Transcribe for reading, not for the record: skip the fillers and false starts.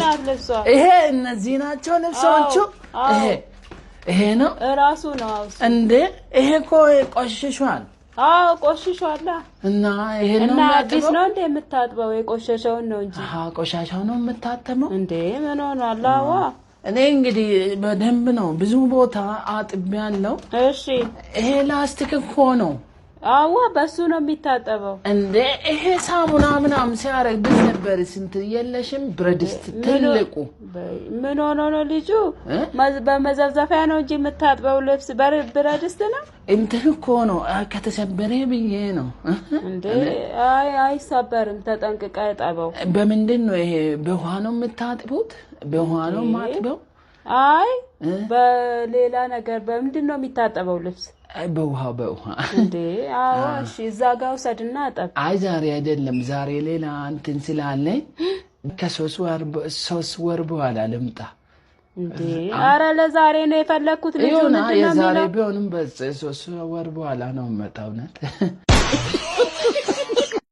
ናት ልብሷ ይሄ እነዚህ ናቸው ልብሶቹ ይሄ ነው ራሱ ነው እንዴ ይሄ እኮ ቆሽሿል ቆሽሿል እና ይሄ ነው አዲስ ነው እንደ የምታጥበው የቆሸሸውን ነው እንጂ ቆሻሻው ነው የምታጠመው እንዴ ምን ሆነ አላዋ እኔ እንግዲህ በደንብ ነው ብዙ ቦታ አጥቢያለሁ እሺ ይሄ ላስቲክ እኮ ነው በሱ ነው የሚታጠበው እንዴ ይሄ ሳሙና ምናምን ሲያረግ ነበር ስንት የለሽም ብረድስት ትልቁ ምን ሆኖ ነው ልጁ በመዘፍዘፊያ ነው እንጂ የምታጥበው ልብስ ብረድስት ነው እንትን እኮ ነው ከተሰበረ ብዬ ነው እንዴ አይሰበርም ተጠንቅቀ ጠበው በምንድን ነው ይሄ በውሃ ነው የምታጥቡት በውሃ ነው ማጥበው በሌላ ነገር በምንድን ነው የሚታጠበው ልብስ በውሃ እንዴ እሺ እዛ ጋር ወሰድና አጠብ ዛሬ አይደለም ዛሬ ሌላ እንትን ስላለኝ ከ3 ወር በኋላ ልምጣ እንዴ አረ ለዛሬ ነው የፈለኩት ልጅ ነው የዛሬ ቢሆንም በ3 ወር በኋላ ነው መጣውነት